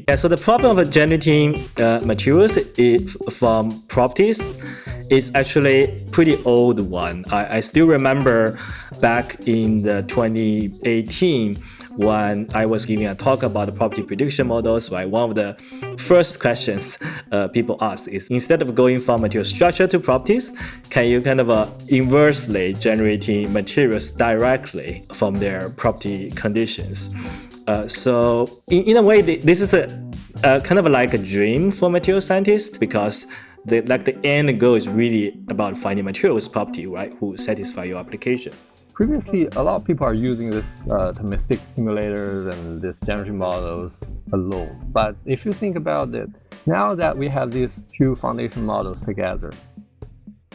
PhD. Yeah, so the problem of generating materials from properties is actually pretty old one. I still remember back in the 2018 when I was giving a talk about the property prediction models, right? One of the first questions people ask is, instead of going from material structure to properties, can you kind of inversely generating materials directly from their property conditions? So in a way, this is a kind of like a dream for material scientists, because the end goal is really about finding materials property, right, who satisfy your application. Previously, a lot of people are using this deterministic simulators and these generative models alone. But if you think about it, now that we have these two foundation models together,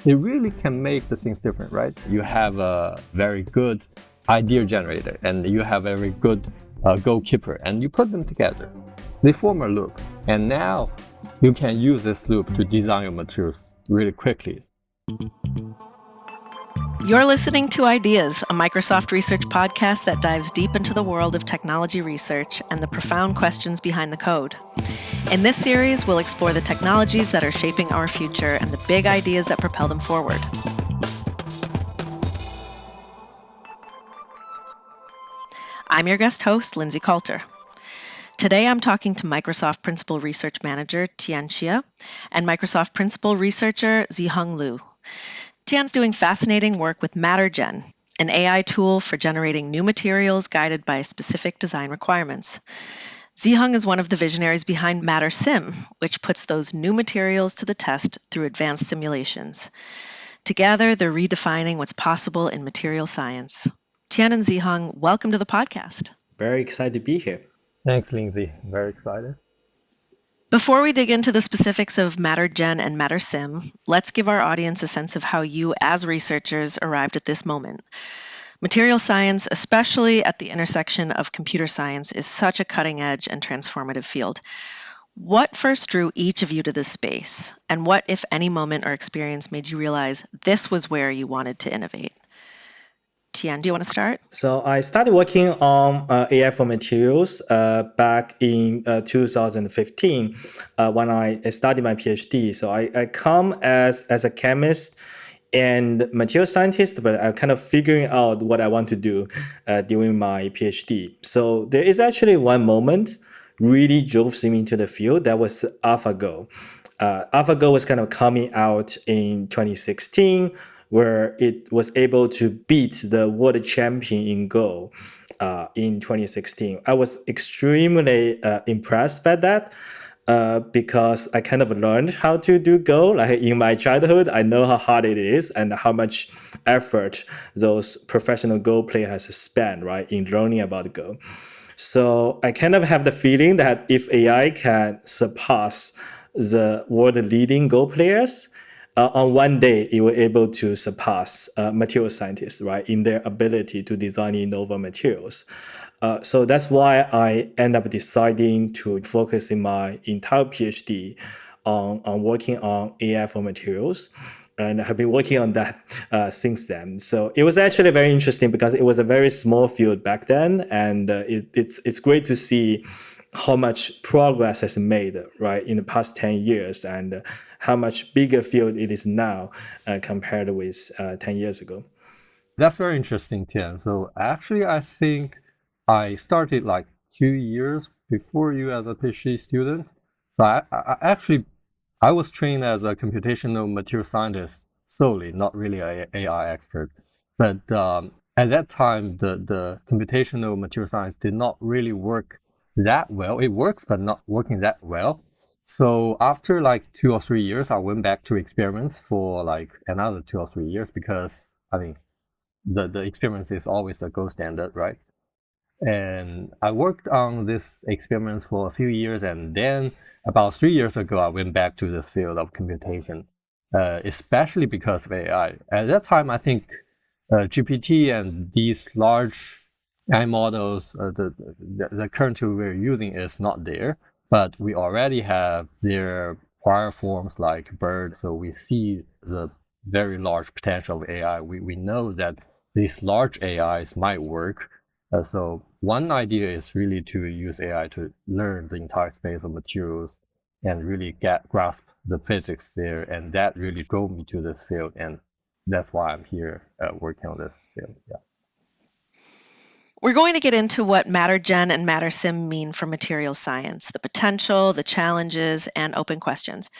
it really can make the things different, right? You have a very good idea generator and you have a very good goalkeeper, and you put them together. They form a loop. And now you can use this loop to design your materials really quickly. You're listening to Ideas, a Microsoft research podcast that dives deep into the world of technology research and the profound questions behind the code. In this series, we'll explore the technologies that are shaping our future and the big ideas that propel them forward. I'm your guest host, Lindsay Coulter. Today, I'm talking to Microsoft Principal Research Manager Tian and Microsoft Principal Researcher Ziheng Liu. Tian's doing fascinating work with MatterGen, an AI tool for generating new materials guided by specific design requirements. Ziheng is one of the visionaries behind MatterSim, which puts those new materials to the test through advanced simulations. Together, they're redefining what's possible in material science. Tian and Ziheng, welcome to the podcast. Very excited to be here. Thanks, Lindsay. Very excited. Before we dig into the specifics of MatterGen and MatterSim, let's give our audience a sense of how you, as researchers, arrived at this moment. Material science, especially at the intersection of computer science, is such a cutting-edge and transformative field. What first drew each of you to this space? And what, if any, moment or experience made you realize this was where you wanted to innovate? Tian, do you want to start? So I started working on AI for materials back in 2015 when I started my PhD. So I come as a chemist and material scientist, but I'm kind of figuring out what I want to do during my PhD. So there is actually one moment really drove me into the field. That was AlphaGo. AlphaGo was kind of coming out in 2016, where it was able to beat the world champion in Go in 2016. I was extremely impressed by that because I kind of learned how to do Go. Like in my childhood, I know how hard it is and how much effort those professional Go players have spent, right, in learning about Go. So I kind of have the feeling that if AI can surpass the world leading Go players, on one day, it will able to surpass material scientists, right, in their ability to design novel materials. So that's why I end up deciding to focus in my entire PhD on working on AI for materials. And I have been working on that since then. So it was actually very interesting because it was a very small field back then. And it's great to see how much progress has made, right, in the past 10 years and how much bigger field it is now compared with 10 years ago. That's very interesting, Tian. So actually, I think I started like 2 years before you as a PhD student. So I was trained as a computational material scientist solely, not really an AI expert. But at that time, the computational material science did not really work that well. It works, but not working that well. So after like 2 or 3 years, I went back to experiments for like another 2 or 3 years because, I mean, the experiments is always the gold standard, right? And I worked on this experiments for a few years, and then about 3 years ago, I went back to this field of computation, especially because of AI. At that time, I think GPT and these large AI models, the current tool we're using is not there, but we already have their prior forms like BERT, so we see the very large potential of AI. We know that these large AIs might work. So one idea is really to use AI to learn the entire space of materials and really grasp the physics there, and that really drove me to this field, and that's why I'm here working on this field. Yeah. We're going to get into what MatterGen and MatterSim mean for materials science, the potential, the challenges, and open questions.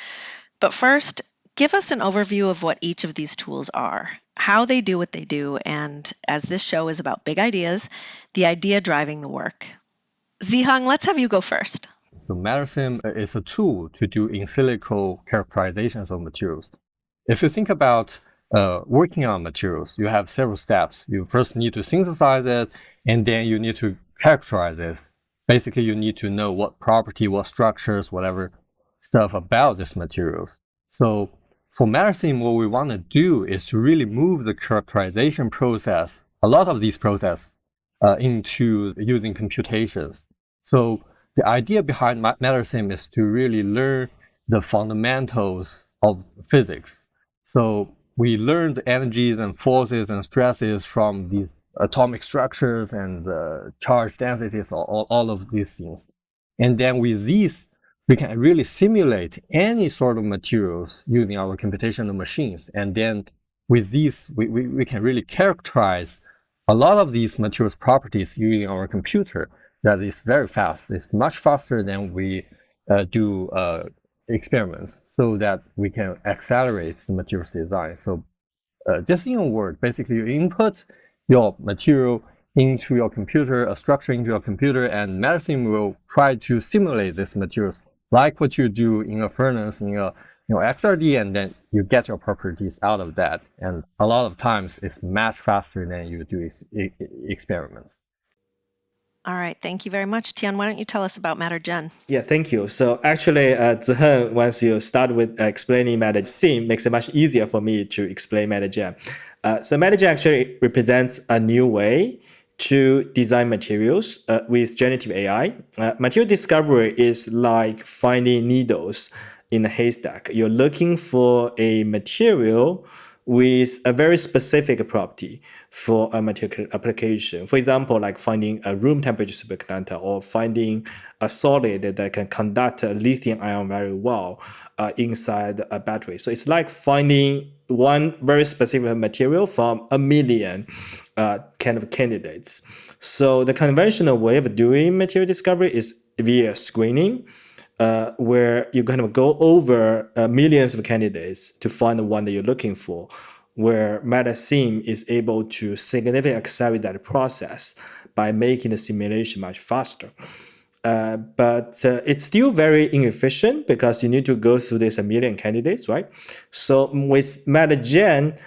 But first, give us an overview of what each of these tools are, how they do what they do, and as this show is about big ideas, the idea driving the work. Ziheng, let's have you go first. So MatterSim is a tool to do in silico characterizations of materials. If you think about working on materials, you have several steps. You first need to synthesize it, and then you need to characterize this. Basically, you need to know what property, what structures, whatever stuff about these materials. So for MatterSim, what we want to do is to really move the characterization process, a lot of these processes, into using computations. So the idea behind MatterSim is to really learn the fundamentals of physics. So we learn the energies and forces and stresses from the atomic structures and charge densities, all of these things. And then with these, we can really simulate any sort of materials using our computational machines. And then with these, we can really characterize a lot of these materials properties using our computer. That is very fast. It's much faster than we do experiments, so that we can accelerate the materials design. So just in a word, basically you input your material into your computer, a structure into your computer, and MatterSim will try to simulate these materials like what you do in a furnace, in a XRD, and then you get your properties out of that. And a lot of times it's much faster than you do experiments. All right, thank you very much. Tian, why don't you tell us about MatterGen? Yeah, thank you. So actually, Ziheng, once you start with explaining MatterSim, makes it much easier for me to explain MatterGen. So MatterGen actually represents a new way to design materials with generative AI. Material discovery is like finding needles in a haystack. You're looking for a material with a very specific property for a material application. For example, like finding a room temperature superconductor or finding a solid that can conduct a lithium ion very well inside a battery. So it's like finding one very specific material from a million kind of candidates. So the conventional way of doing material discovery is via screening, where you kind of go over millions of candidates to find the one that you're looking for, where MatterSim is able to significantly accelerate that process by making the simulation much faster. But it's still very inefficient because you need to go through this a million candidates, right? So with MatterGen,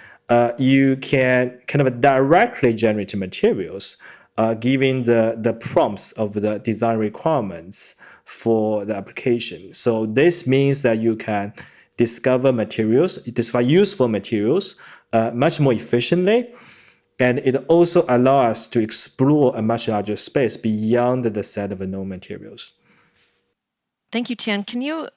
you can kind of directly generate materials, giving the prompts of the design requirements for the application. So this means that you can discover useful materials much more efficiently. And it also allows us to explore a much larger space beyond the set of known materials. Thank you, Tian. Can you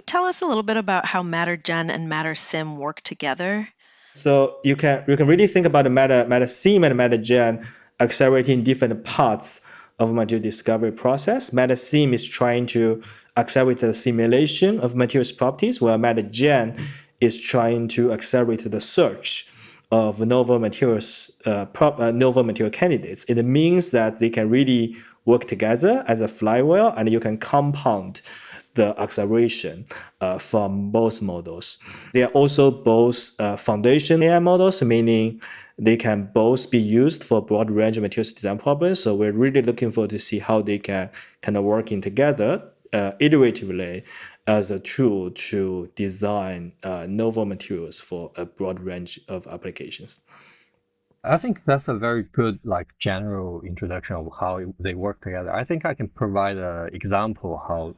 tell us a little bit about how MatterGen and MatterSim work together? So you can really think about the MatterSim and MatterGen accelerating different parts of material discovery process. MatterSim is trying to accelerate the simulation of materials properties, while MatterGen is trying to accelerate the search of novel material candidates. It means that they can really work together as a flywheel, and you can compound the acceleration from both models. They are also both foundation AI models, meaning they can both be used for a broad range of materials design problems. So we're really looking forward to see how they can kind of working together iteratively as a tool to design novel materials for a broad range of applications. I think that's a very good general introduction of how they work together. I think I can provide an example how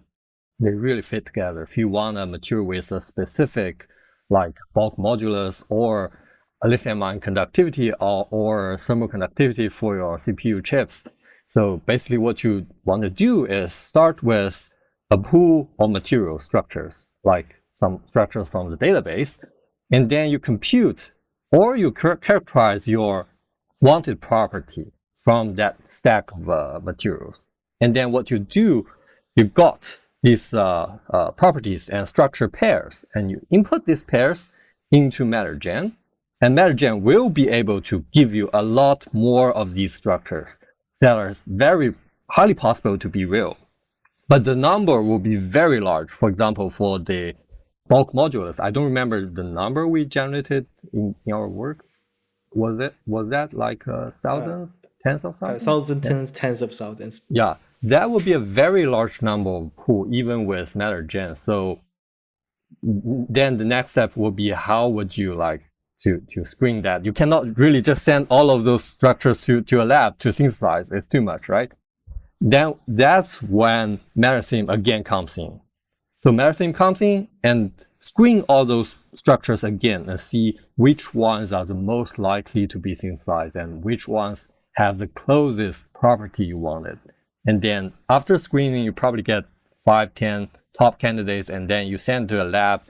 they really fit together. If you want a material with a specific bulk modulus or a lithium-ion conductivity or thermal conductivity for your CPU chips. So basically what you want to do is start with a pool of material structures, like some structures from the database, and then you compute or you characterize your wanted property from that stack of materials. And then what you do, you've got these properties and structure pairs, and you input these pairs into MatterGen, and MatterGen will be able to give you a lot more of these structures that are very highly possible to be real. But the number will be very large. For example, for the bulk modulus, I don't remember the number we generated in our work. Was that like thousands, tens of thousands? Thousands, tens of thousands. Yeah, that would be a very large number of pool, even with MatterGen. So then the next step will be, how would you like to screen that? You cannot really just send all of those structures to a lab to synthesize. It's too much, right? Then that's when MatterSim again comes in. So MatterSim comes in and screen all those structures again and see which ones are the most likely to be synthesized and which ones have the closest property you wanted. And then after screening, you probably get 5, 10 top candidates, and then you send to a lab,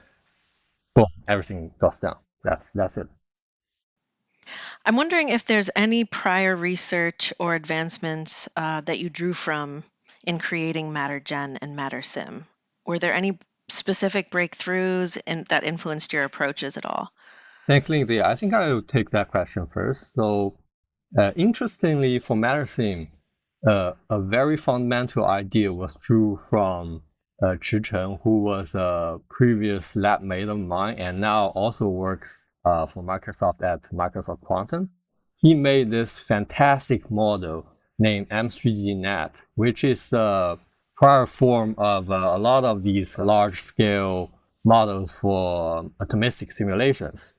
boom, everything goes down. That's it. I'm wondering if there's any prior research or advancements that you drew from in creating MatterGen and MatterSim. Were there any specific breakthroughs that influenced your approaches at all? Thanks, Lindsay. I think I'll take that question first. So interestingly, for MatterSim, a very fundamental idea was drew from Ziheng, who was a previous lab mate of mine and now also works for Microsoft at Microsoft Quantum. He made this fantastic model named M3GNet, which is a prior form of a lot of these large-scale models for atomistic simulations.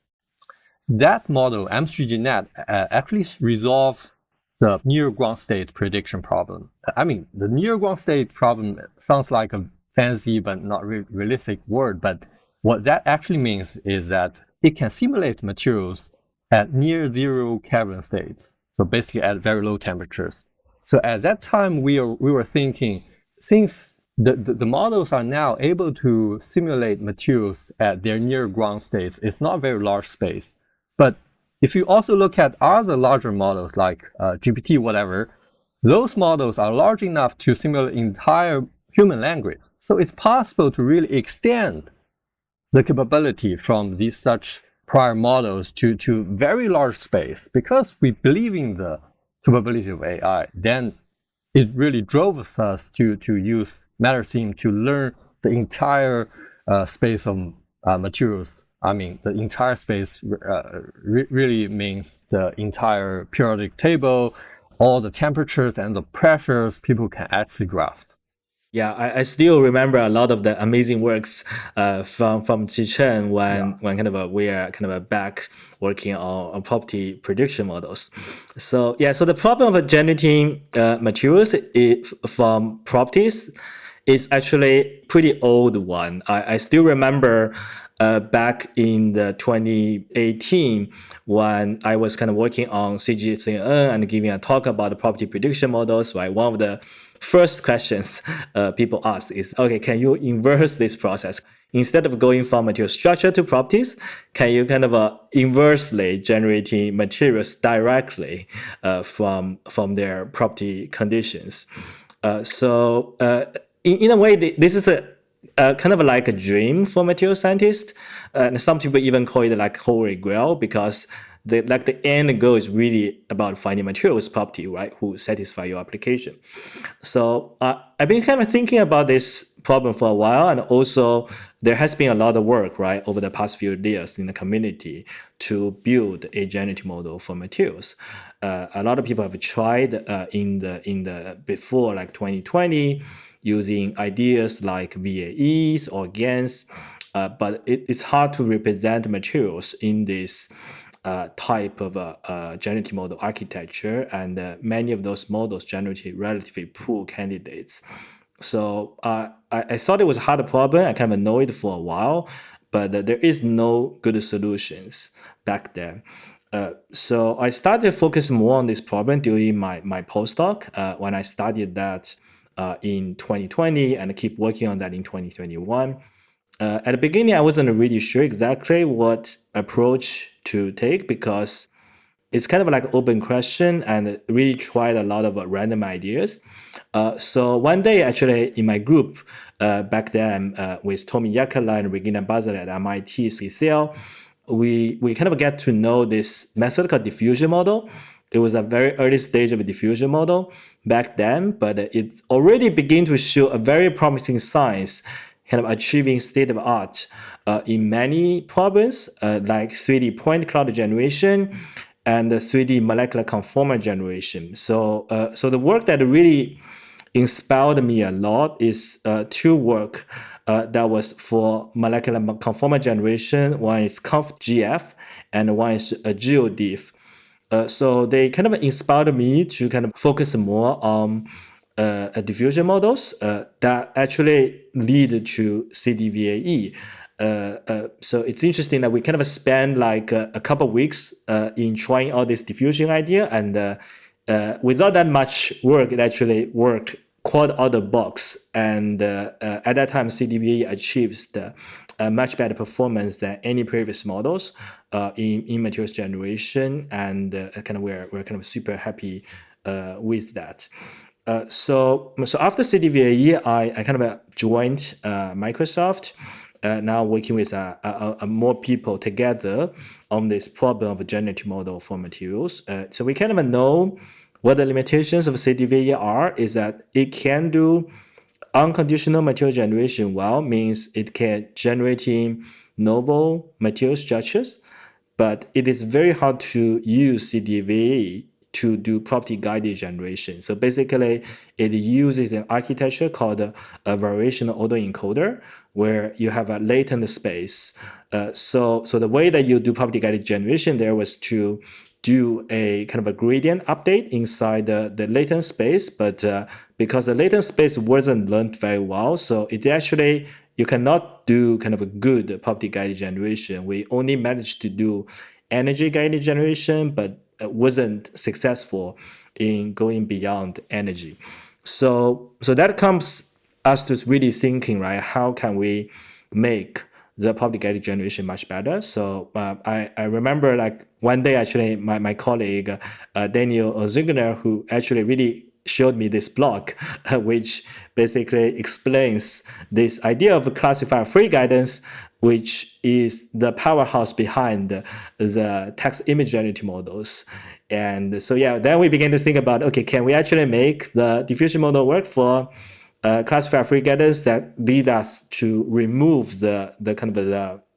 That model, M3GNet, actually resolves the near ground state prediction problem. I mean, the near ground state problem sounds like a fancy but not realistic word, but what that actually means is that it can simulate materials at near zero Kelvin states, so basically at very low temperatures. So at that time, we were thinking, since the models are now able to simulate materials at their near ground states, it's not very large space. But if you also look at other larger models like GPT, whatever, those models are large enough to simulate entire human language. So it's possible to really extend the capability from these such prior models to very large space. Because we believe in the capability of AI, then it really drove us to use MatterSim to learn the entire space of materials. I mean, the entire space really means the entire periodic table, all the temperatures and the pressures people can actually grasp. Yeah, I still remember a lot of the amazing works from Ziheng when kind of we are kind of back working on property prediction models. So yeah, so the problem of generating materials from properties is actually pretty old one. I still remember back in the 2018 when I was kind of working on Ziheng and giving a talk about the property prediction models, right? One of the first questions people ask is, okay, can you inverse this process? Instead of going from material structure to properties, can you kind of inversely generating materials directly from their property conditions? So in a way, this is a kind of like a dream for material scientists. And some people even call it like holy grail, because the end goal is really about finding materials property, right, who satisfy your application. So I've been kind of thinking about this problem for a while, and also there has been a lot of work, right, over the past few years in the community to build a generative model for materials. A lot of people have tried in the before like 2020 using ideas like VAEs or GANs, but it's hard to represent materials in this type of generative model architecture, and many of those models generate relatively poor candidates. So I thought it was a hard problem. I kind of know it for a while, but there is no good solutions back then. So I started to focus more on this problem during my postdoc when I studied that in 2020 and keep working on that in 2021. At the beginning, I wasn't really sure exactly what approach to take, because it's kind of like an open question and really tried a lot of random ideas. So one day, actually, in my group back then with Tommy Yakala and Regina Bazar at MIT CCL, we kind of get to know this method called diffusion model. It was a very early stage of a diffusion model back then, but it already began to show a very promising signs, kind of achieving state of art in many problems, like 3D point cloud generation and 3D molecular conformer generation. So the work that really inspired me a lot is two work that was for molecular conformer generation. One is ConfGF and one is GeoDiff. So they kind of inspired me to kind of focus more on diffusion models that actually lead to CDVAE. So it's interesting that we kind of spend like a couple of weeks in trying all this diffusion idea, and without that much work, it actually worked quite out of the box. And at that time, CDVAE achieves the much better performance than any previous models in materials generation, and kind of we're kind of super happy with that. So after CDVAE, I kind of joined Microsoft. Now working with more people together on this problem of a generative model for materials. So we kind of know what the limitations of CDVAE are, is that it can do unconditional material generation well, means it can generate novel material structures, but it is very hard to use CDVAE to do property guided generation. So basically, it uses an architecture called a variational autoencoder, where you have a latent space. So the way that you do property guided generation there was to do a kind of a gradient update inside the latent space, but because the latent space wasn't learned very well, so it actually, you cannot do kind of a good property guided generation. We only managed to do energy guided generation, but wasn't successful in going beyond energy. So that comes us to really thinking, right? How can we make the property guided generation much better? So I remember like one day, actually, my colleague, Daniel Zingner, who actually really showed me this blog, which basically explains this idea of classifier free guidance, which is the powerhouse behind the text image generative models. And so, yeah, then we began to think about, okay, can we actually make the diffusion model work for classifier free guidance that lead us to remove the kind of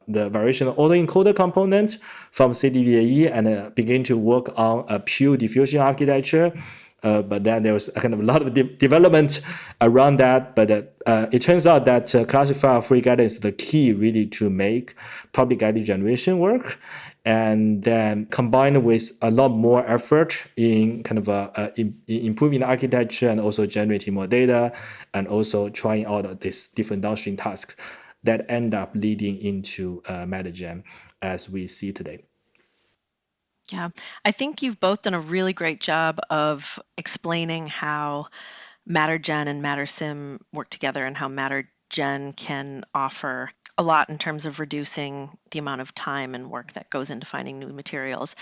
the variational autoencoder component from CDVAE and begin to work on a pure diffusion architecture. But then there was a kind of a lot of development around that. But it turns out that classifier free guidance is the key really to make property guided generation work. And then combined with a lot more effort in kind of improving the architecture and also generating more data and also trying out these different downstream tasks that end up leading into MatterGen as we see today. Yeah, I think you've both done a really great job of explaining how MatterGen and MatterSim work together and how MatterGen can offer a lot in terms of reducing the amount of time and work that goes into finding new materials.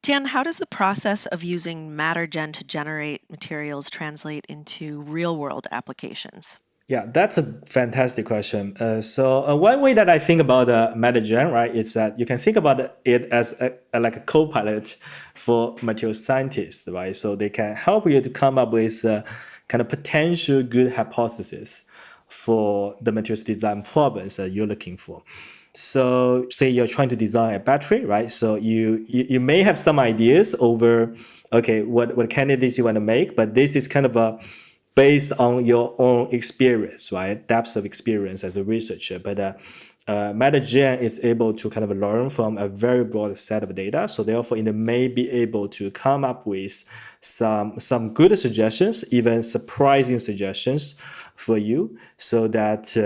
Tian, how does the process of using MatterGen to generate materials translate into real-world applications? Yeah, that's a fantastic question. So one way that I think about MatterGen, right, is that you can think about it as like a co-pilot for material scientists, right? So they can help you to come up with kind of potential good hypothesis for the materials design problems that you're looking for. So say you're trying to design a battery, right? So you may have some ideas over, okay, what candidates you want to make, but this is kind of based on your own experience, right? Depth of experience as a researcher. But MatterGen is able to kind of learn from a very broad set of data. So therefore, it may be able to come up with some good suggestions, even surprising suggestions for you, so that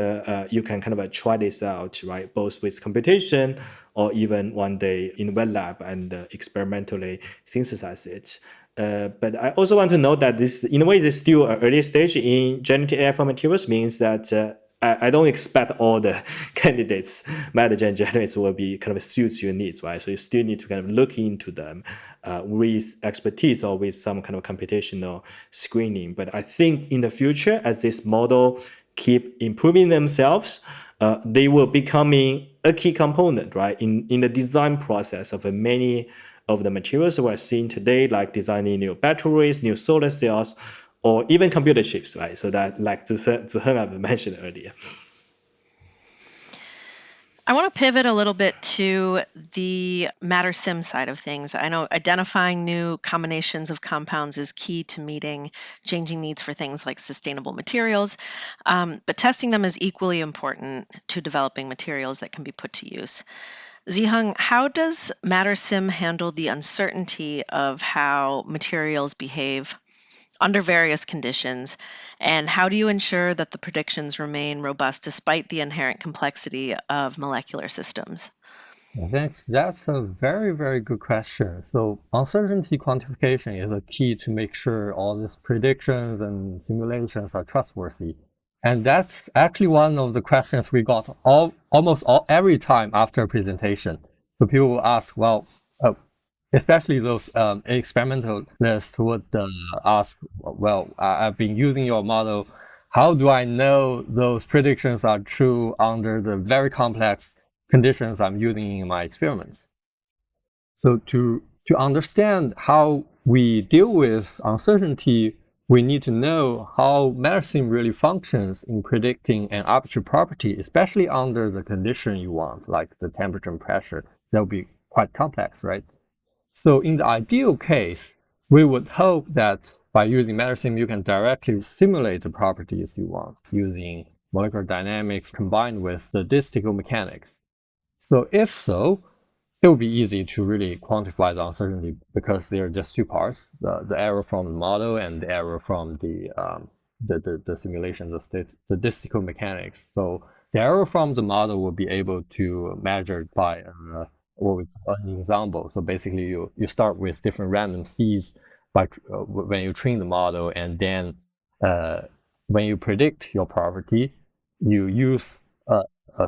you can kind of try this out, right? Both with computation or even one day in wet lab and experimentally synthesize it. But I also want to note that this, in a way, is still an early stage in generative AI for materials, means that I don't expect all the candidates, MatterGen generates will be kind of suits your needs, right? So you still need to kind of look into them with expertise or with some kind of computational screening. But I think in the future, as this model keep improving themselves, they will becoming a key component, right, in the design process of many of the materials we're seeing today, like designing new batteries, new solar cells, or even computer chips, right? So that, like Ziheng I've mentioned earlier. I want to pivot a little bit to the MatterSim side of things. I know identifying new combinations of compounds is key to meeting changing needs for things like sustainable materials, but testing them is equally important to developing materials that can be put to use. Ziheng, how does MatterSim handle the uncertainty of how materials behave under various conditions, and how do you ensure that the predictions remain robust despite the inherent complexity of molecular systems? Thanks. That's a very, very good question. So uncertainty quantification is a key to make sure all these predictions and simulations are trustworthy. And that's actually one of the questions we got almost every time after a presentation. So people will ask, well, especially those experimentalists would ask, well, I've been using your model. How do I know those predictions are true under the very complex conditions I'm using in my experiments? So to understand how we deal with uncertainty, we need to know how MatterSim really functions in predicting an arbitrary property, especially under the condition you want, like the temperature and pressure. That will be quite complex, right? So in the ideal case, we would hope that by using MatterSim, you can directly simulate the properties you want using molecular dynamics combined with statistical mechanics. So if so, it will be easy to really quantify the uncertainty because there are just two parts, the error from the model and the error from the simulation, the statistical mechanics. So the error from the model will be able to measure by what we call an ensemble. So basically, you start with different random seeds when you train the model, and then when you predict your property, you use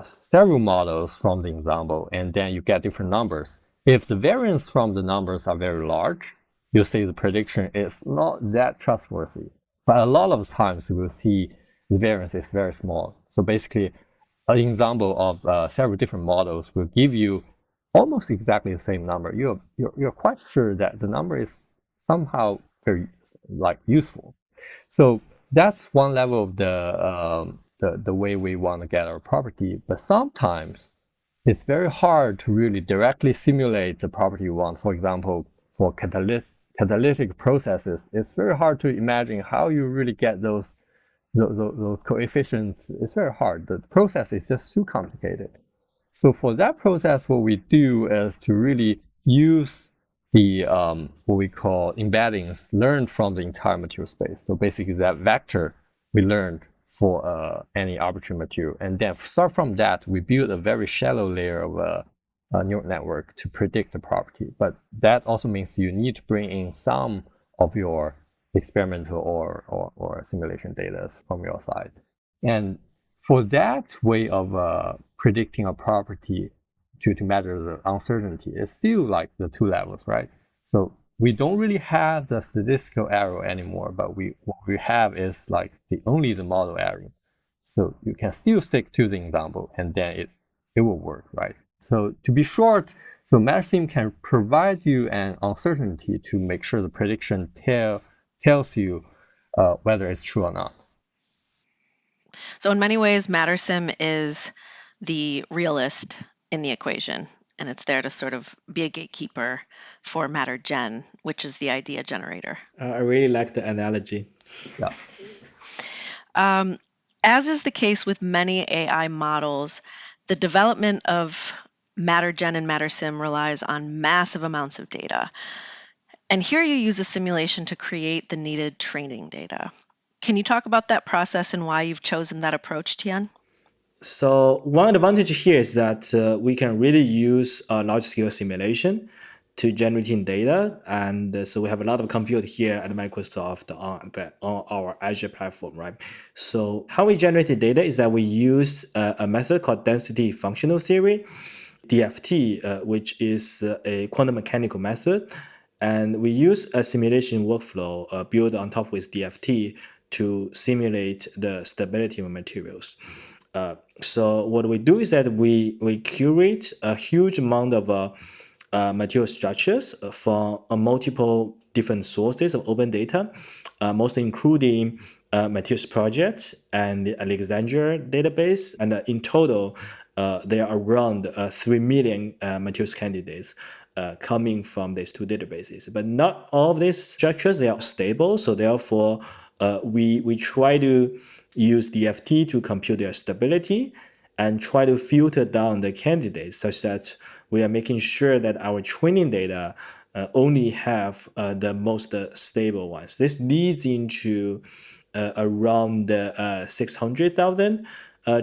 several models from the ensemble, and then you get different numbers. If the variance from the numbers are very large, you say the prediction is not that trustworthy. But a lot of times, you will see the variance is very small. So basically, an ensemble of several different models will give you almost exactly the same number. You're quite sure that the number is somehow very useful. So that's one level of the way we want to get our property. But sometimes it's very hard to really directly simulate the property you want. For example, for catalytic processes, it's very hard to imagine how you really get those coefficients. It's very hard. The process is just too complicated. So for that process, what we do is to really use the what we call embeddings learned from the entire material space. So basically that vector we learned for any arbitrary material. And then start from that, we build a very shallow layer of a neural network to predict the property. But that also means you need to bring in some of your experimental or simulation data from your side. And for that way of predicting a property to measure the uncertainty, it's still like the two levels, right? So we don't really have the statistical error anymore, but what we have is like only the model error. So you can still stick to the example, and then it will work, right? So to be short, so MatterSim can provide you an uncertainty to make sure the prediction tells you whether it's true or not. So in many ways, MatterSim is the realist in the equation, and it's there to sort of be a gatekeeper for MatterGen, which is the idea generator. I really like the analogy. Yeah. As is the case with many AI models, the development of MatterGen and MatterSim relies on massive amounts of data. And here you use a simulation to create the needed training data. Can you talk about that process and why you've chosen that approach, Tian? So one advantage here is that we can really use a large-scale simulation to generating data. And so we have a lot of compute here at Microsoft on our Azure platform, right? So how we generated data is that we use a method called density functional theory, DFT, which is a quantum mechanical method. And we use a simulation workflow built on top with DFT to simulate the stability of materials. So what we do is that we curate a huge amount of material structures from multiple different sources of open data, mostly including materials project and the Alexandria database. And in total, there are around 3 million materials candidates coming from these two databases. But not all of these structures, they are stable. So therefore, we try to use DFT to compute their stability and try to filter down the candidates such that we are making sure that our training data only have the most stable ones. This leads into around 600,000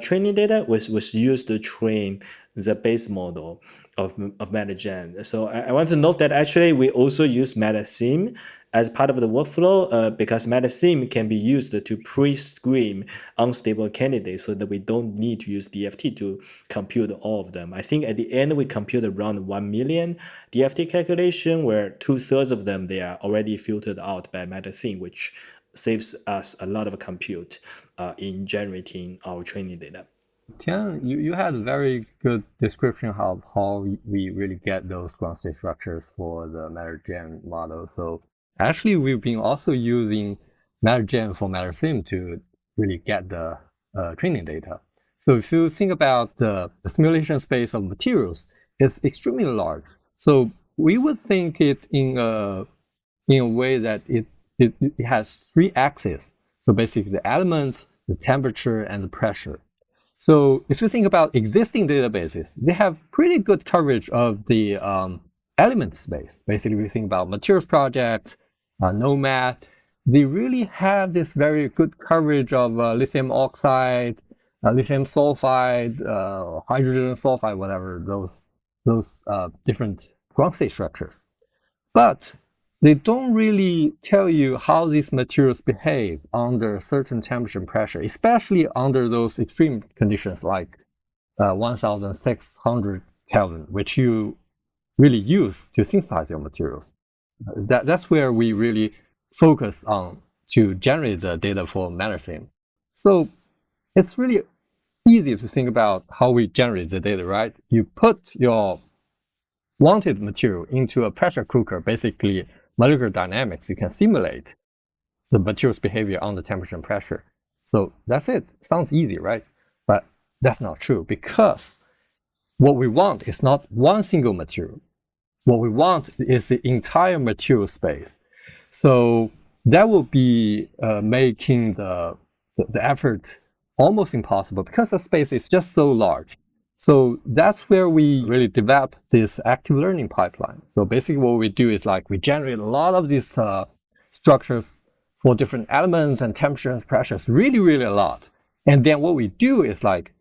training data was used to train the base model of MatterGen. So I want to note that actually we also use MatterSim as part of the workflow because MatterSim can be used to pre-screen unstable candidates so that we don't need to use DFT to compute all of them. I think at the end we compute around 1 million DFT calculation where 2/3 of them, they are already filtered out by MatterSim, which saves us a lot of compute in generating our training data. Tian, you had a very good description of how we really get those ground state structures for the MatterGen model. So actually, we've been also using MatterGen for MatterSim to really get the training data. So if you think about the simulation space of materials, it's extremely large. So we would think it in a way that it has 3 axes. So basically the elements, the temperature, and the pressure. So if you think about existing databases, they have pretty good coverage of the element space. Basically, we think about materials project, Nomad. They really have this very good coverage of lithium oxide, lithium sulfide, hydrogen sulfide, whatever, those different ground state structures. But they don't really tell you how these materials behave under certain temperature and pressure, especially under those extreme conditions like 1600 Kelvin, which you really use to synthesize your materials. That's where we really focus on to generate the data for MatterSim. So it's really easy to think about how we generate the data, right? You put your wanted material into a pressure cooker, basically molecular dynamics, you can simulate the material's behavior under temperature and pressure. So that's it. Sounds easy, right? But that's not true because what we want is not one single material. What we want is the entire material space. So that will be making the effort almost impossible because the space is just so large. So that's where we really develop this active learning pipeline. So basically what we do is like we generate a lot of these structures for different elements and temperatures and pressures, really, really a lot. And then what we do is like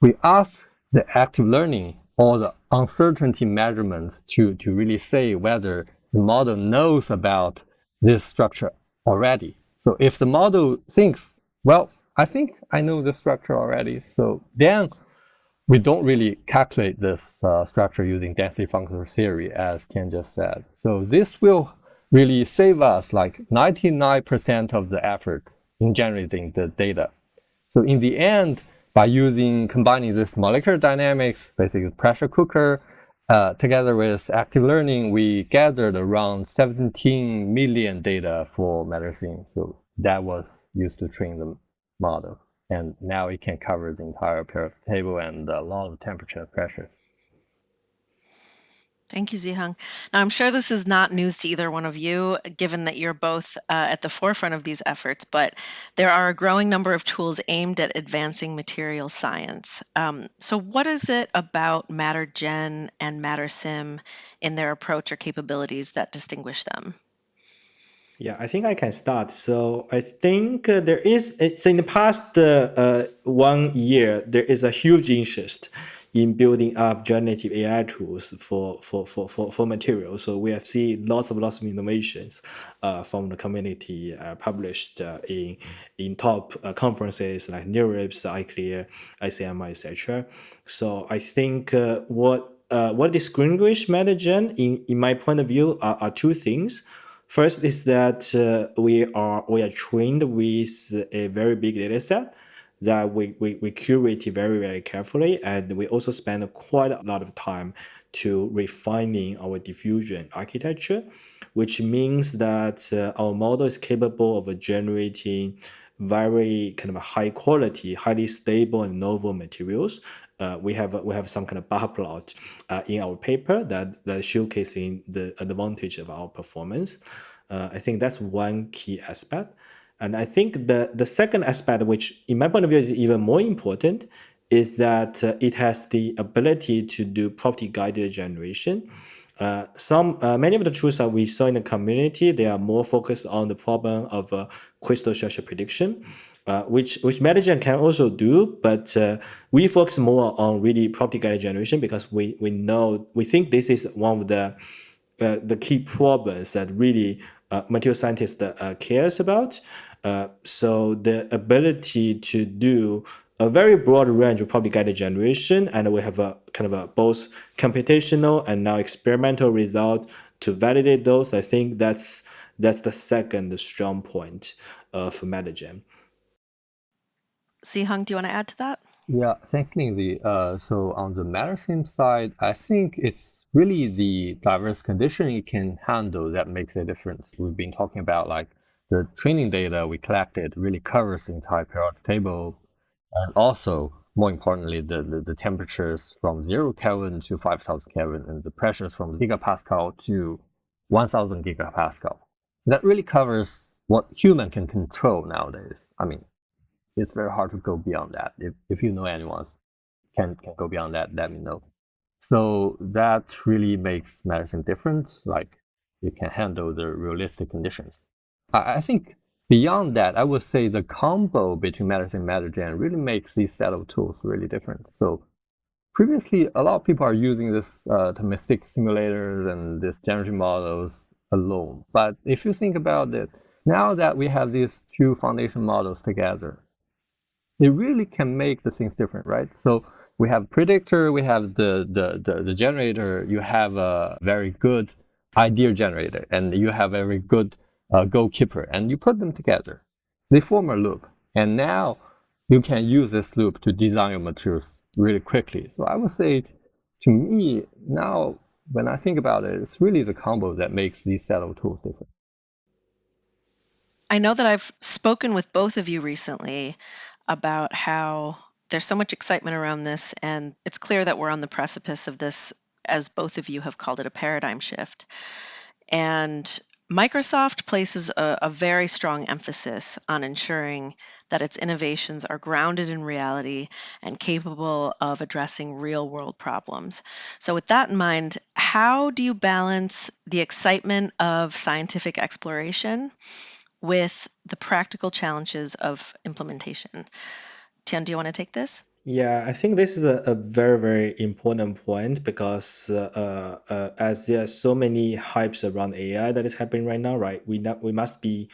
we ask the active learning or the uncertainty measurement to really say whether the model knows about this structure already. So if the model thinks, well, I think I know the structure already, so then we don't really calculate this structure using density functional theory, as Tian just said. So this will really save us like 99% of the effort in generating the data. So in the end, by combining this molecular dynamics, basically pressure cooker, together with active learning, we gathered around 17 million data for MatterSim. So that was used to train the model. And now it can cover the entire periodic table and a lot of temperature and pressures. Thank you, Ziheng. Now, I'm sure this is not news to either one of you, given that you're both at the forefront of these efforts, but there are a growing number of tools aimed at advancing materials science. So what is it about MatterGen and MatterSim in their approach or capabilities that distinguish them? Yeah, I think I can start. So I think it's in the past 1 year, there is a huge interest in building up generative AI tools for materials. So we have seen lots of innovations from the community published in top conferences like NeurIPS, iClear, ICMI, etc. So I think what distinguishes MatterGen, in my point of view, are two things. First is that we are trained with a very big data set that we curate very carefully, and we also spend quite a lot of time to refining our diffusion architecture, which means that our model is capable of generating very kind of high quality, highly stable and novel materials. We have some kind of bar plot in our paper that showcasing the advantage of our performance. I think that's one key aspect. And I think the second aspect, which in my point of view is even more important, is that it has the ability to do property guided generation. Many of the tools that we saw in the community, they are more focused on the problem of crystal structure prediction, which MatterGen can also do, but we focus more on really property guided generation because we think this is one of the key problems that really material scientists cares about. So the ability to do a very broad range of property guided generation, and we have a kind of a both computational and now experimental result to validate those. I think that's the second strong point for MatterGen. Ziheng, do you want to add to that? Yeah, thanks, Lindsay. So on the MatterSim side, I think it's really the diverse condition it can handle that makes a difference. We've been talking about like the training data we collected really covers the entire periodic table, and also more importantly, the temperatures from 0 Kelvin to 5,000 Kelvin and the pressures from gigapascal to 1,000 gigapascal. That really covers what human can control nowadays. I mean, it's very hard to go beyond that. If you know anyone can go beyond that, let me know. So that really makes MatterSim different. Like it can handle the realistic conditions. I think beyond that, I would say the combo between MatterSim and MatterGen really makes these set of tools really different. So previously, a lot of people are using this atomistic simulators and these generative models alone. But if you think about it, now that we have these two foundation models together, it really can make the things different, right? So we have predictor, we have the generator, you have a very good idea generator, and you have a very good goalkeeper, and you put them together. They form a loop. And now you can use this loop to design your materials really quickly. So I would say, to me, now when I think about it, it's really the combo that makes these set of tools different. I know that I've spoken with both of you recently about how there's so much excitement around this, and it's clear that we're on the precipice of this, as both of you have called it, a paradigm shift. And Microsoft places a very strong emphasis on ensuring that its innovations are grounded in reality and capable of addressing real-world problems. So with that in mind, how do you balance the excitement of scientific exploration with the practical challenges of implementation? Tian, do you want to take this? Yeah, I think this is a very important point because as there are so many hypes around AI that is happening right now, right? We must be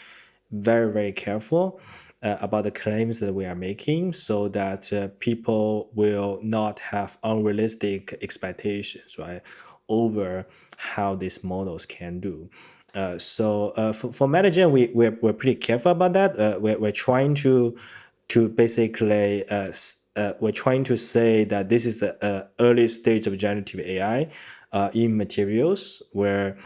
very careful about the claims that we are making so that people will not have unrealistic expectations, right, over how these models can do. For MatterGen, we're pretty careful about that. We're trying to basically we're trying to say that this is an early stage of generative AI in materials where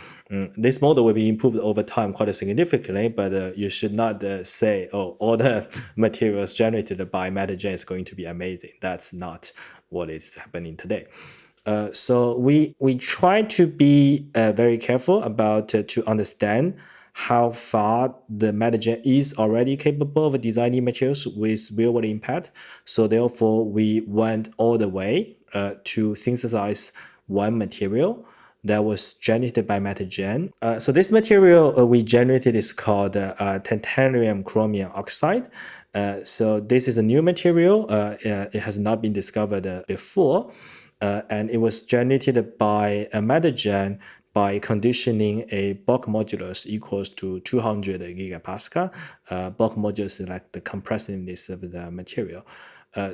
this model will be improved over time quite significantly, but you should not say, oh, all the materials generated by MatterGen is going to be amazing. That's not what is happening today. So we try to be very careful about to understand how far the MatterGen is already capable of designing materials with real-world impact. So therefore, we went all the way to synthesize one material that was generated by MatterGen. So this material we generated is called titanium chromium oxide. So this is a new material. It has not been discovered before, and it was generated by a MatterGen by conditioning a bulk modulus equals to 200 gigapascal. Bulk modulus is like the compressiveness of the material.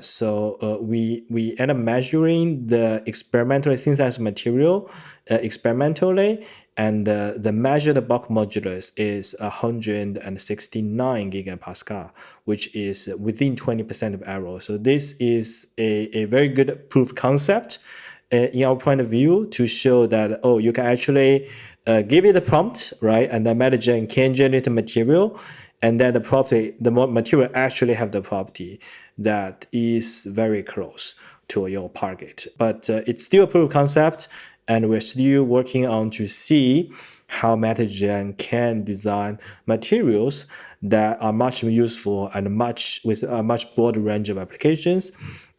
So we end up measuring the experimentally synthesized material experimentally, and the measured bulk modulus is 169 gigapascal, which is within 20% of error. So this is a very good proof concept in our point of view to show that, oh, you can actually give it a prompt, right? And then MatterGen can generate a material, and then the material actually have the property that is very close to your target. But it's still a proof of concept, and we're still working on to see how MatterGen can design materials that are much more useful and with a much broader range of applications.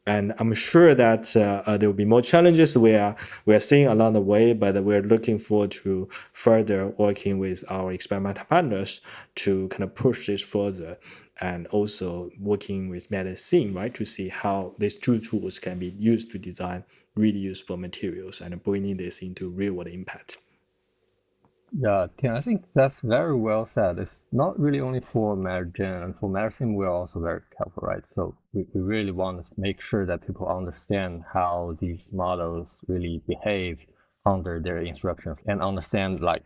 And I'm sure that there will be more challenges we are seeing along the way, but we're looking forward to further working with our experimental partners to kind of push this further, and also working with MatterSim, right, to see how these two tools can be used to design really useful materials and bringing this into real world impact. Yeah, Tian, I think that's very well said. It's not really only for MatterGen and for MatterSim, we're also very careful, right? So we really want to make sure that people understand how these models really behave under their instructions and understand like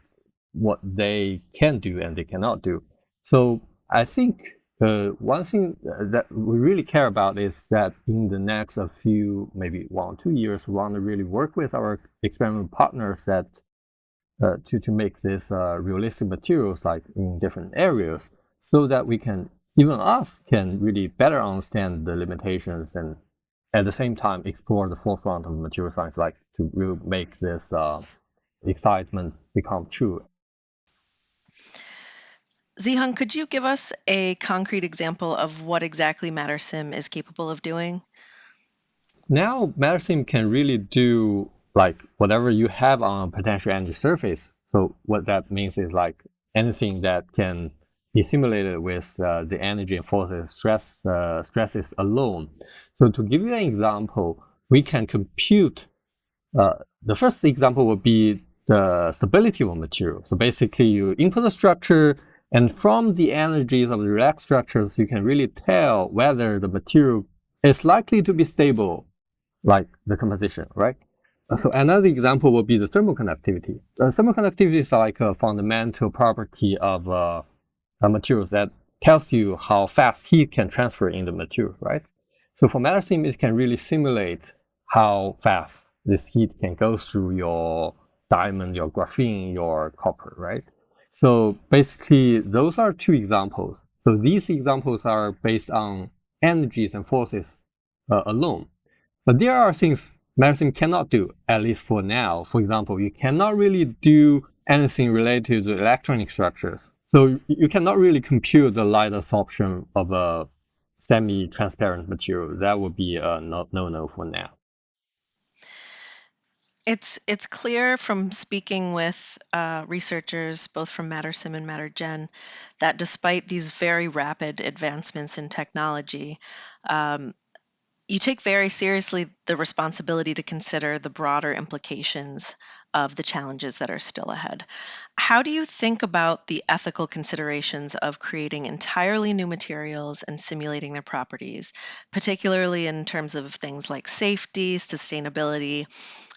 what they can do and they cannot do. So I think one thing that we really care about is that in the next few, maybe 1 or 2 years, we want to really work with our experimental partners that to make this realistic materials like in different areas, so that we can, even us can really better understand the limitations and at the same time explore the forefront of material science, like to really make this excitement become true. Ziheng, could you give us a concrete example of what exactly MatterSim is capable of doing? Now MatterSim can really do like whatever you have on a potential energy surface. So what that means is like anything that can be simulated with the energy and forces stresses alone. So to give you an example, we can compute, the first example would be the stability of a material. So basically you input a structure, and from the energies of the relaxed structures, you can really tell whether the material is likely to be stable, like the composition, right? So another example would be the thermal conductivity. Thermal conductivity is like a fundamental property of materials that tells you how fast heat can transfer in the material, right? So for MatterSim, it can really simulate how fast this heat can go through your diamond, your graphene, your copper, right? So basically, those are two examples. So these examples are based on energies and forces alone. But there are things MatterSim cannot do, at least for now. For example, you cannot really do anything related to electronic structures. So you cannot really compute the light absorption of a semi-transparent material. That would be a no-no for now. It's clear from speaking with researchers, both from MatterSim and MatterGen, that despite these very rapid advancements in technology, you take very seriously the responsibility to consider the broader implications of the challenges that are still ahead. How do you think about the ethical considerations of creating entirely new materials and simulating their properties, particularly in terms of things like safety, sustainability,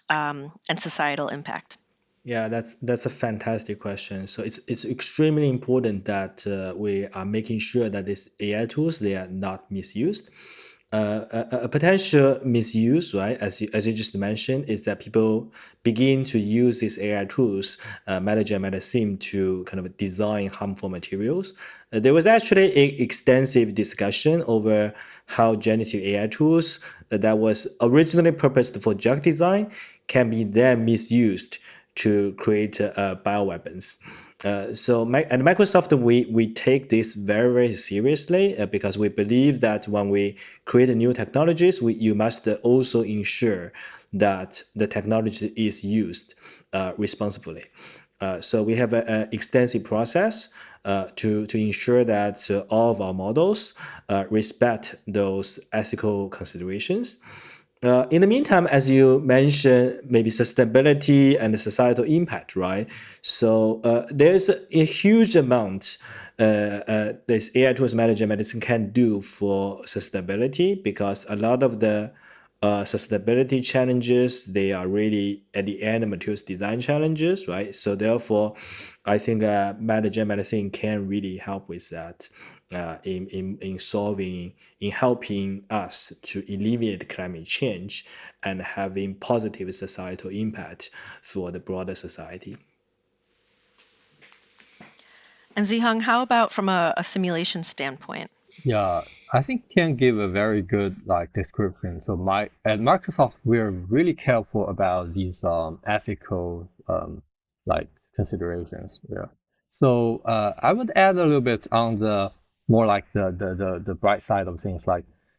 and societal impact? Yeah, that's a fantastic question. So it's extremely important that we are making sure that these AI tools, they are not misused. A potential misuse, right, as you just mentioned, is that people begin to use these AI tools, MatterGen, MatterSim, to kind of design harmful materials. There was actually an extensive discussion over how generative AI tools that was originally purposed for drug design can be then misused to create bioweapons. At Microsoft, we take this very, very seriously because we believe that when we create new technologies, you must also ensure that the technology is used responsibly. So we have an extensive process to ensure that all of our models respect those ethical considerations. In the meantime, as you mentioned, maybe sustainability and the societal impact, right? So there's a huge amount this AI tools MatterGen medicine can do for sustainability, because a lot of the sustainability challenges, they are really at the end materials design challenges, right? So therefore, I think MatterGen medicine can really help with that. In solving, in helping us to alleviate climate change and having positive societal impact for the broader society. And Ziheng, how about from a simulation standpoint? Yeah, I think Tian gave a very good description. So at Microsoft, we're really careful about these ethical considerations. Yeah. So I would add a little bit on the more like the bright side of things.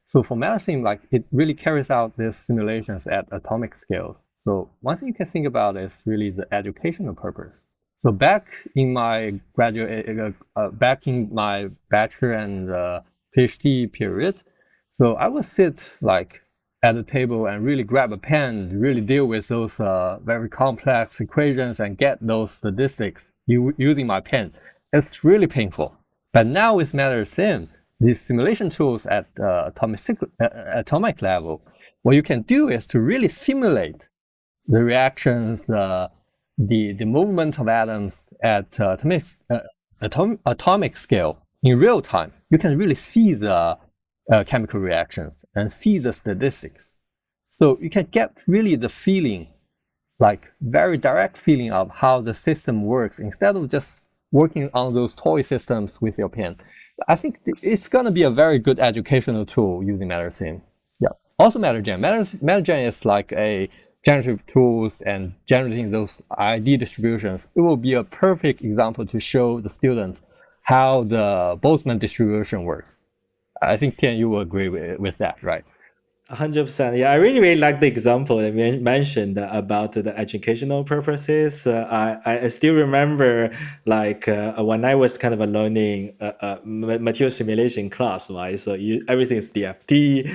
So for MatterSim, it really carries out these simulations at atomic scales. So one thing you can think about is really the educational purpose. So back in my back in my bachelor and PhD period, so I would sit at a table and really grab a pen, really deal with those very complex equations and get those statistics using my pen. It's really painful. But now with MatterSim, these simulation tools at atomic level, what you can do is to really simulate the reactions, the movement of atoms at atomic scale in real time. You can really see the chemical reactions and see the statistics. So you can get really the feeling, very direct feeling of how the system works instead of just working on those toy systems with your pen. I think it's going to be a very good educational tool using MatterSim. Yeah. Also MatterGen. MatterGen is like a generative tools and generating those ID distributions. It will be a perfect example to show the students how the Boltzmann distribution works. I think, Tian, you will agree with that, right? 100%. Yeah, I really like the example that you mentioned about the educational purposes. I still remember when I was kind of learning material simulation class, right? So everything is DFT.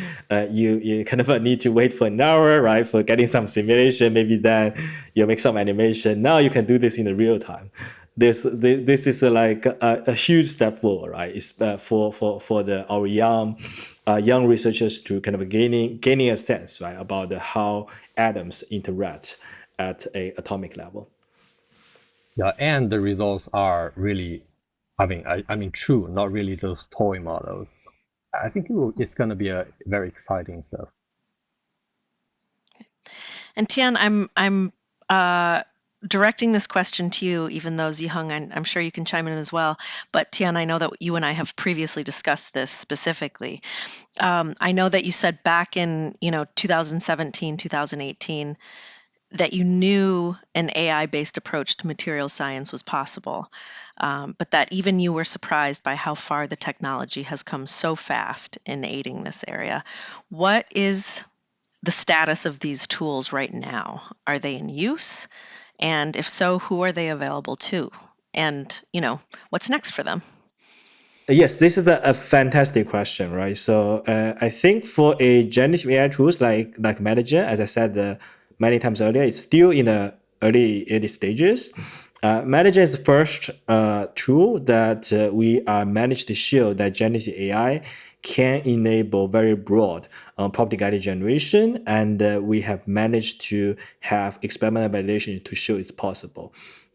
You kind of need to wait for an hour, right, for getting some simulation. Maybe then you make some animation. Now you can do this in the real time. This is a huge step forward, right? It's for our young researchers to kind of gaining a sense, right, about how atoms interact at a atomic level. Yeah, and the results are really, I mean, true, not really those toy models. I think it's going to be a very exciting stuff. And Tian, I'm directing this question to you, even though Ziheng, I'm sure you can chime in as well. But Tian, I know that you and I have previously discussed this specifically. I know that you said back in 2017, 2018, that you knew an AI-based approach to material science was possible, but that even you were surprised by how far the technology has come so fast in aiding this area. What is the status of these tools right now? Are they in use? And if so, who are they available to? And, what's next for them? Yes, this is a fantastic question, right? So I think for a generative AI tools like MatterGen, as I said many times earlier, it's still in the early stages. MatterGen is the first tool that we managed to show that generative AI can enable very broad property guided generation, and we have managed to have experimental validation to show it's possible.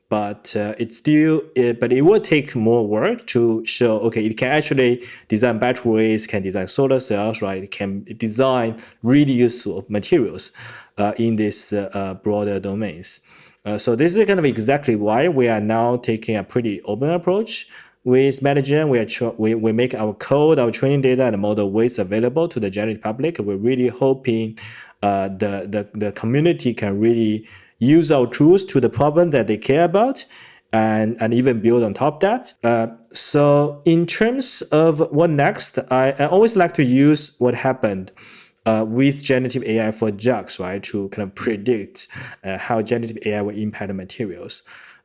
But it will take more work to show, okay, it can actually design batteries, can design solar cells, right? It can design really useful materials in these broader domains. So this is kind of exactly why we are now taking a pretty open approach with MatterGen. We make our code, our training data, and model weights available to the general public. We're really hoping the community can really use our tools to the problem that they care about, and even build on top of that. So in terms of what next, I always like to use what happened with generative AI for drugs, right, to kind of predict how generative AI will impact the materials.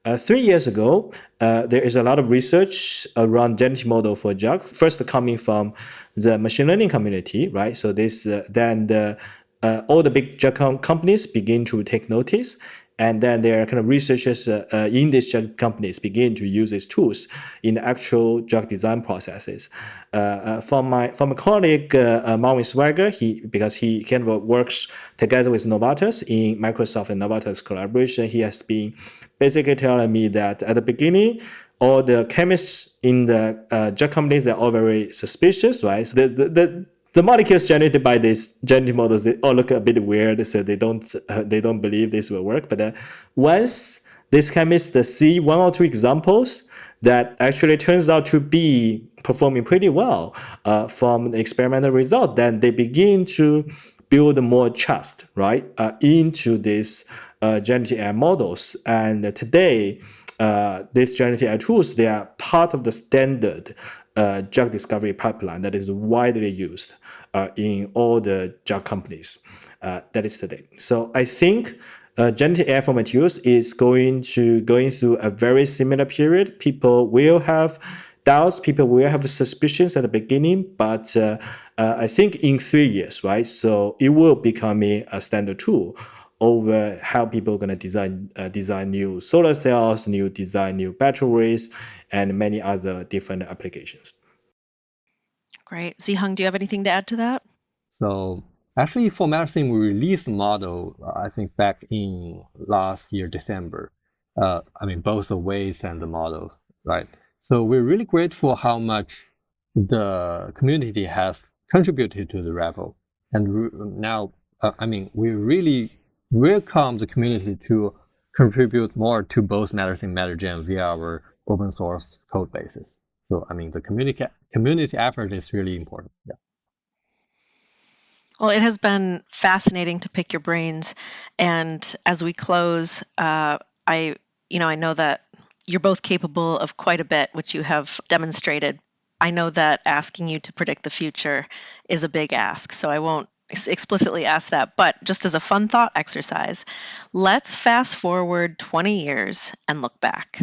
3 years ago, there is a lot of research around generative model for drugs. First, coming from the machine learning community, right? So this then all the big drug companies begin to take notice, and then there are kind of researchers in these drug companies begin to use these tools in the actual drug design processes. From a colleague, Marvin Swagger, because he kind of works together with Novartis in Microsoft and Novartis collaboration, he has been basically telling me that at the beginning, all the chemists in the drug companies, they're all very suspicious, right? So the molecules generated by these generative models, they all look a bit weird, so they don't believe this will work. But once these chemists see one or two examples that actually turns out to be performing pretty well from the experimental result, then they begin to build more trust, right, into these generative AI models. And today, these generative AI tools, they are part of the standard drug discovery pipeline that is widely used in all the drug companies that is today. So I think generative AI for materials is going through a very similar period. People will have doubts, people will have suspicions at the beginning, but I think in 3 years, right? So it will become a standard tool over how people are going to design new solar cells, design new batteries, and many other different applications. Great. Ziheng, do you have anything to add to that? So actually for MatterSim, we released the model, I think back in last year, December. Both the weights and the model, right? So we're really grateful how much the community has contributed to the repo. And now, we really welcome the community to contribute more to both MatterSim and MatterGen via our open source code bases. So, the community effort is really important. Yeah. Well, it has been fascinating to pick your brains. And as we close, I know that you're both capable of quite a bit, which you have demonstrated. I know that asking you to predict the future is a big ask, so I won't explicitly ask that. But just as a fun thought exercise, let's fast forward 20 years and look back.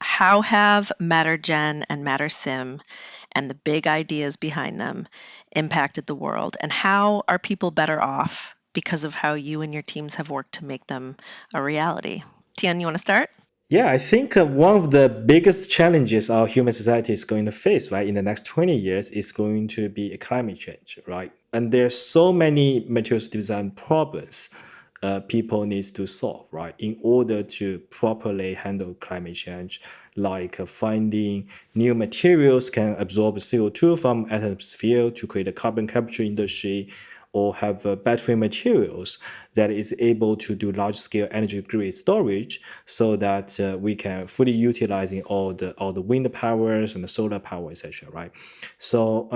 How have MatterGen and MatterSim and the big ideas behind them impacted the world? And how are people better off because of how you and your teams have worked to make them a reality? Tian, you want to start? Yeah, I think one of the biggest challenges our human society is going to face, right, in the next 20 years is going to be climate change, right? And there's so many materials design problems people need to solve, right, in order to properly handle climate change, like finding new materials can absorb CO2 from atmosphere to create a carbon capture industry, or have battery materials that is able to do large-scale energy grid storage, so that we can fully utilizing all the wind powers and the solar power, etc. Right. So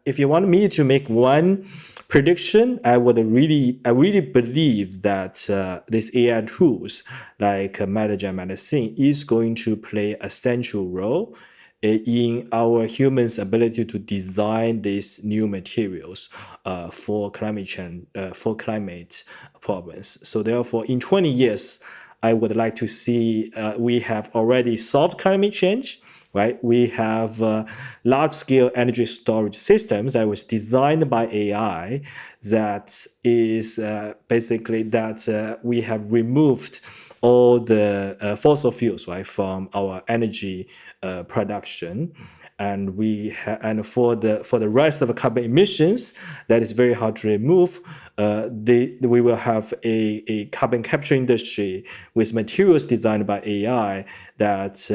if you want me to make one prediction, I really believe that these AI tools like MatterGen and MatterSim is going to play a central role in our humans' ability to design these new materials for climate change, for climate problems. So therefore, in 20 years, I would like to see we have already solved climate change, right? We have large-scale energy storage systems that was designed by AI that is basically that we have removed all the fossil fuels, right, from our energy production, and and for the rest of the carbon emissions that is very hard to remove, we will have a carbon capture industry with materials designed by AI that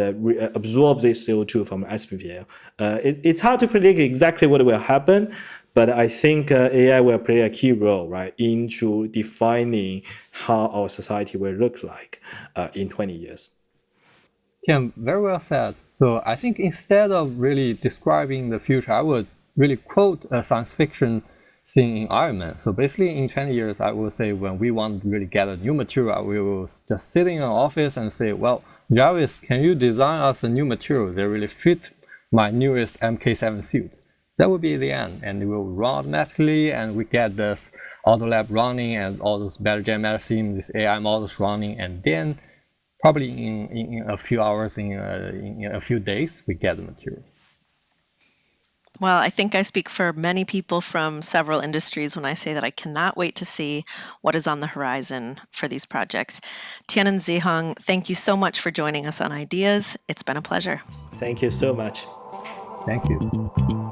absorb this CO2 from the atmosphere. It's hard to predict exactly what will happen, but I think AI will play a key role, right, into defining how our society will look like in 20 years. Tian, very well said. So I think instead of really describing the future, I would really quote a science fiction scene in Iron Man. So basically in 20 years, I would say when we want to really get a new material, we will just sit in an office and say, well, Jarvis, can you design us a new material that really fit my newest MK7 suit? That would be the end, and it will run automatically, and we get this auto lab running and all those MatterGen, MatterSim, these AI models running, and then probably in a few hours, in a few days, we get the material. Well, I think I speak for many people from several industries when I say that I cannot wait to see what is on the horizon for these projects. Tian and Ziheng, thank you so much for joining us on Ideas. It's been a pleasure. Thank you so much. Thank you.